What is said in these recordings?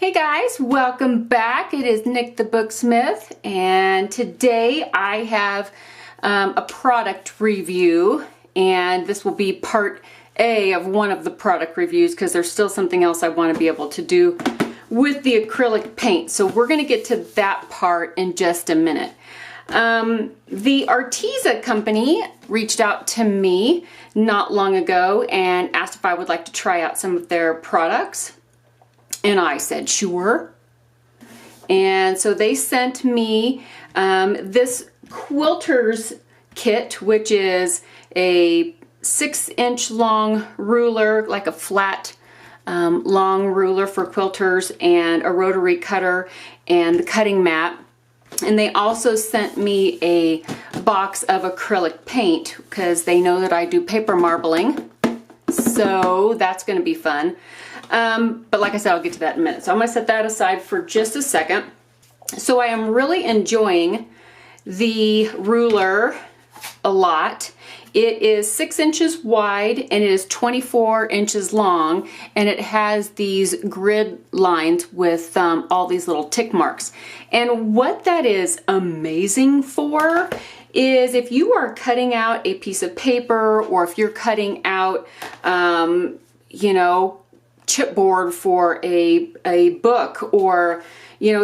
Hey guys, welcome back. It is Nick the Booksmith, and today I have a product review, and this will be part A of one of the product reviews because there's still something else I want to be able to do with the acrylic paint. So we're going to get to that part in just a minute. The Arteza company reached out to me not long ago and asked if I would like to try out some of their products. And I said, sure. And so they sent me this Quilters Kit, which is a 6-inch long ruler, like a flat long ruler for quilters, and a rotary cutter and the cutting mat. And they also sent me a box of acrylic paint because they know that I do paper marbling. So that's going to be fun. But like I said, I'll get to that in a minute. So I'm going to set that aside for just a second. So I am really enjoying the ruler a lot. It is 6 inches wide and it is 24 inches long, and it has these grid lines with all these little tick marks. And what that is amazing for is if you are cutting out a piece of paper, or if you're cutting out, chipboard for a book, or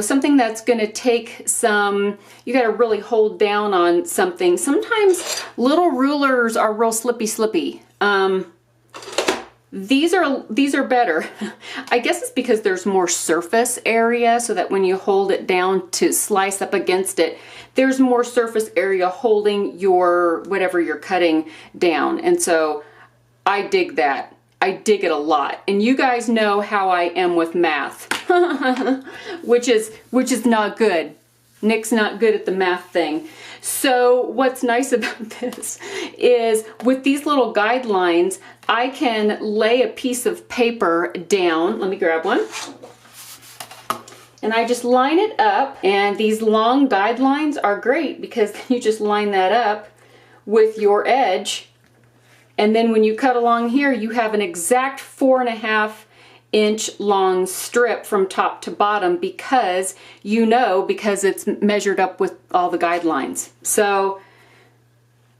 something that's going to take some, you got to really hold down on something. Sometimes little rulers are real slippy. These are better. I guess it's because there's more surface area, so that when you hold it down to slice up against it, there's more surface area holding your whatever you're cutting down. And so I dig that. I dig it a lot. And you guys know how I am with math, which is not good. Nick's not good at the math thing. So what's nice about this is with these little guidelines, I can lay a piece of paper down. Let me grab one. And I just line it up, and these long guidelines are great because you just line that up with your edge. And then when you cut along here, you have an exact 4.5 inch long strip from top to bottom because it's measured up with all the guidelines. So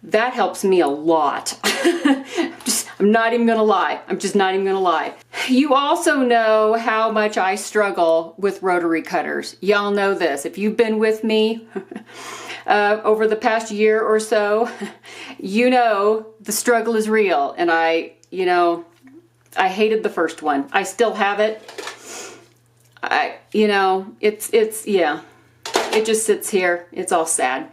that helps me a lot. I'm not even gonna lie. I'm just not even gonna lie. You also know how much I struggle with rotary cutters. Y'all know this. If you've been with me over the past year or so, you know the struggle is real. And I hated the first one. I still have it. It just sits here. It's all sad.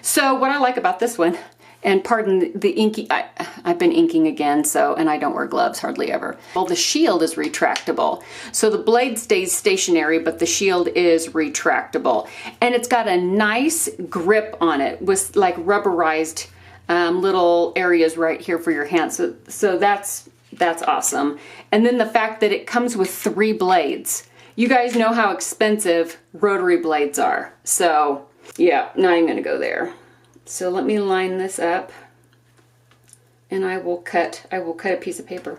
So what I like about this one, and pardon the inky, I've been inking again, and I don't wear gloves hardly ever. Well, the shield is retractable. So the blade stays stationary, but the shield is retractable. And it's got a nice grip on it with like rubberized little areas right here for your hands. So that's awesome. And then the fact that it comes with 3 blades. You guys know how expensive rotary blades are. So yeah, not even gonna go there. So let me line this up, and I will cut a piece of paper.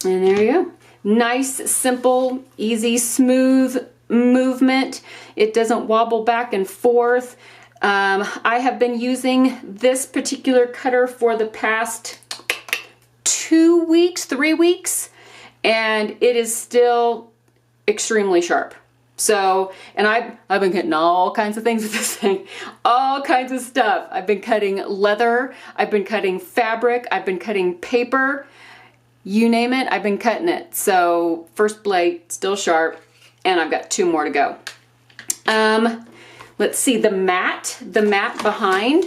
And there you go. Nice, simple, easy, smooth movement. It doesn't wobble back and forth. I have been using this particular cutter for the past 2 weeks, 3 weeks, and it is still extremely sharp. So, and I've been cutting all kinds of things with this thing, all kinds of stuff. I've been cutting leather, I've been cutting fabric, I've been cutting paper, you name it, I've been cutting it. So first blade, still sharp, and I've got 2 more to go. Let's see, the mat behind.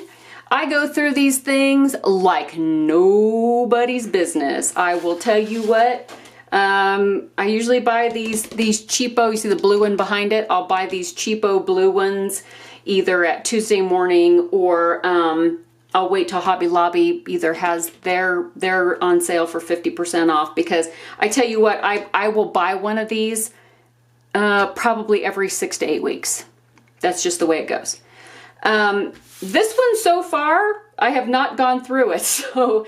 I go through these things like nobody's business. I will tell you what. I usually buy these cheapo, you see the blue one behind it? I'll buy these cheapo blue ones either at Tuesday morning, or I'll wait till Hobby Lobby either has they're on sale for 50% off, because I tell you what, I will buy one of these probably every 6 to 8 weeks. That's just the way it goes. This one so far, I have not gone through it, so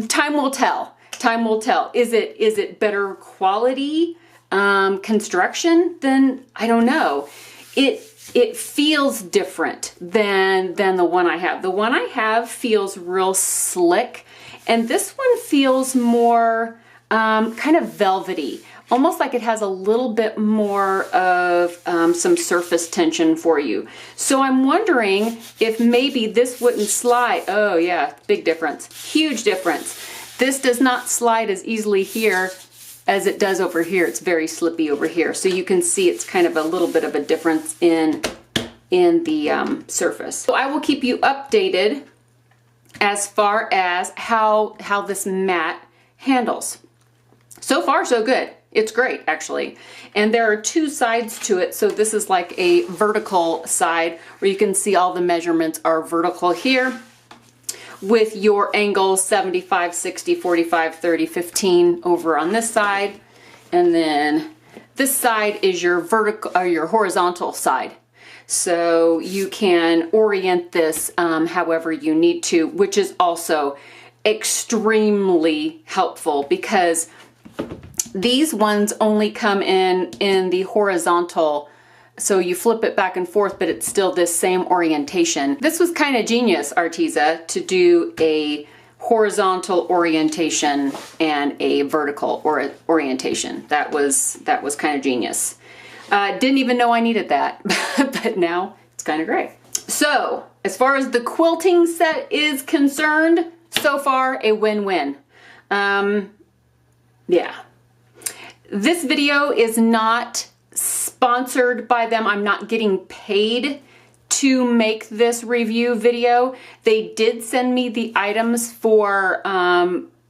time will tell. time will tell. Is it better quality construction? Then I don't know. It feels different than the one I have. The one I have feels real slick, and this one feels more kind of velvety, almost like it has a little bit more of some surface tension for you. So I'm wondering if maybe this wouldn't slide. Oh yeah, big difference, huge difference. This does not slide as easily here as it does over here. It's very slippy over here. So you can see it's kind of a little bit of a difference in the surface. So I will keep you updated as far as how this mat handles. So far, so good. It's great, actually. And there are two sides to it. So this is like a vertical side where you can see all the measurements are vertical here, with your angles 75, 60, 45, 30, 15 over on this side. And then this side is your vertical or your horizontal side. So you can orient this however you need to, which is also extremely helpful because these ones only come in the horizontal. So you flip it back and forth, but it's still this same orientation. This was kind of genius, Arteza, to do a horizontal orientation and a vertical orientation. That was kind of genius. Didn't even know I needed that, but now it's kind of great. So as far as the quilting set is concerned, so far a win-win. Yeah. This video is not sponsored by them. I'm not getting paid to make this review video. They did send me the items for,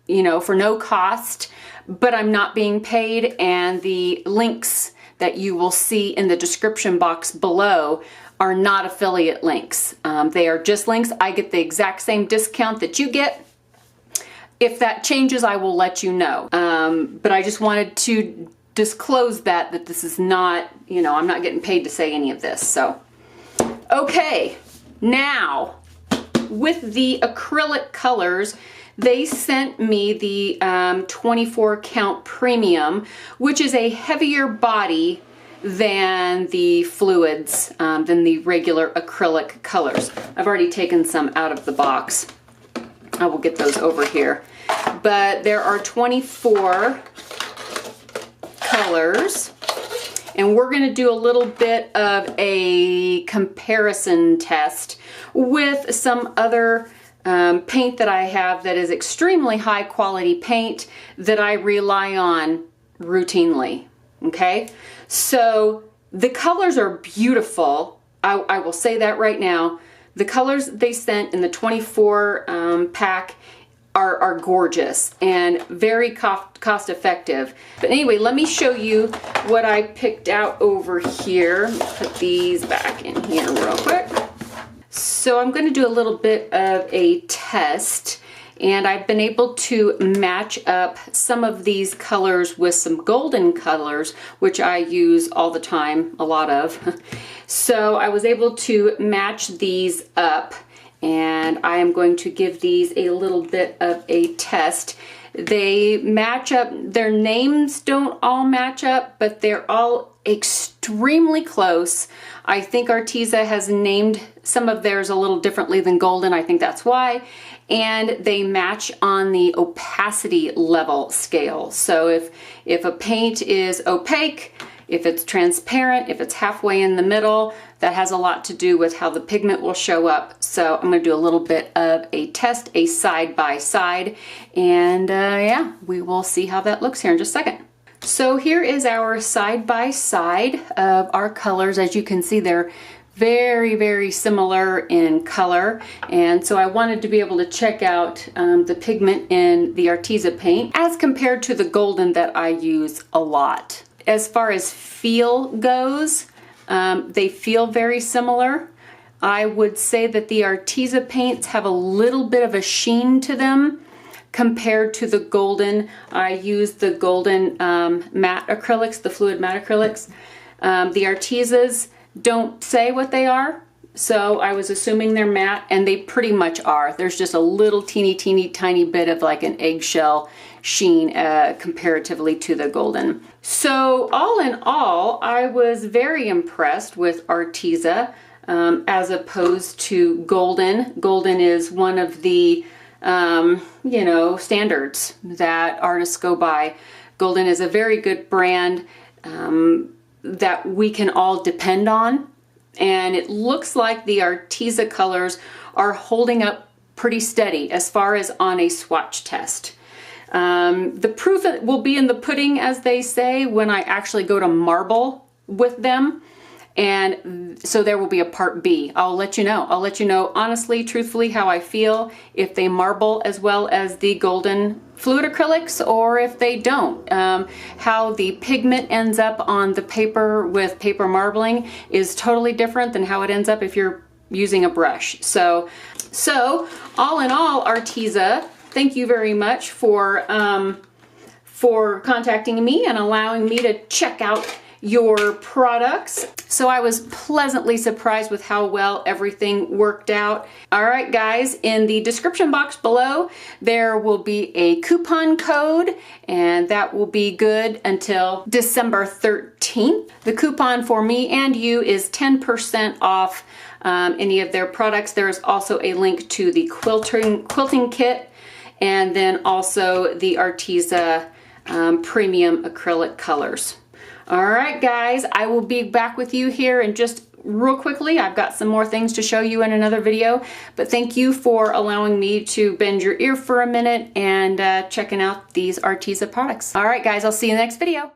you know, for no cost, but I'm not being paid, and the links that you will see in the description box below are not affiliate links. They are just links. I get the exact same discount that you get. If that changes, I will let you know. But I just wanted to disclose that this is not, you know, I'm not getting paid to say any of this. So, okay, now with the acrylic colors, they sent me the 24 count premium, which is a heavier body than the fluids, than the regular acrylic colors. I've already taken some out of the box. I will get those over here. But there are 24 colors, and we're going to do a little bit of a comparison test with some other paint that I have that is extremely high quality paint that I rely on routinely. Okay, so the colors are beautiful. I will say that right now. The colors they sent in the 24 pack are gorgeous and very cost effective. But anyway, let me show you what I picked out over here. Put these back in here real quick. So I'm going to do a little bit of a test, and I've been able to match up some of these colors with some golden colors, which I use all the time, a lot of. So I was able to match these up, and I am going to give these a little bit of a test. They match up, their names don't all match up, but they're all extremely close. I think Arteza has named some of theirs a little differently than golden. I think that's why. And they match on the opacity level scale. So if a paint is opaque, if it's transparent, if it's halfway in the middle, that has a lot to do with how the pigment will show up. So I'm going to do a little bit of a test, a side by side, and yeah, we will see how that looks here in just a second. So here is our side by side of our colors. As you can see, they're very, very similar in color, and so I wanted to be able to check out the pigment in the Arteza paint as compared to the golden that I use a lot. As far as feel goes, they feel very similar. I would say that the Arteza paints have a little bit of a sheen to them compared to the golden. I use the golden matte acrylics, the fluid matte acrylics. The Artezas don't say what they are, so I was assuming they're matte, and they pretty much are. There's just a little teeny tiny bit of like an eggshell sheen comparatively to the golden. So all in all, I was very impressed with Arteza as opposed to golden. Golden is one of the you know, standards that artists go by. Golden is a very good brand that we can all depend on, and it looks like the Arteza colors are holding up pretty steady as far as on a swatch test. The proof will be in the pudding, as they say, when I actually go to marble with them. And so there will be a part B. I'll let you know. I'll let you know honestly, truthfully, how I feel if they marble as well as the golden fluid acrylics, or if they don't. How the pigment ends up on the paper with paper marbling is totally different than how it ends up if you're using a brush. So all in all, Arteza, thank you very much for contacting me and allowing me to check out your products. So I was pleasantly surprised with how well everything worked out. All right, guys, in the description box below, there will be a coupon code, and that will be good until December 13th. The coupon for me and you is 10% off any of their products. There is also a link to the quilting kit, and then also the Arteza premium acrylic colors. All right, guys, I will be back with you here in just real quickly. I've got some more things to show you in another video, but thank you for allowing me to bend your ear for a minute and checking out these Arteza products. All right, guys, I'll see you in the next video.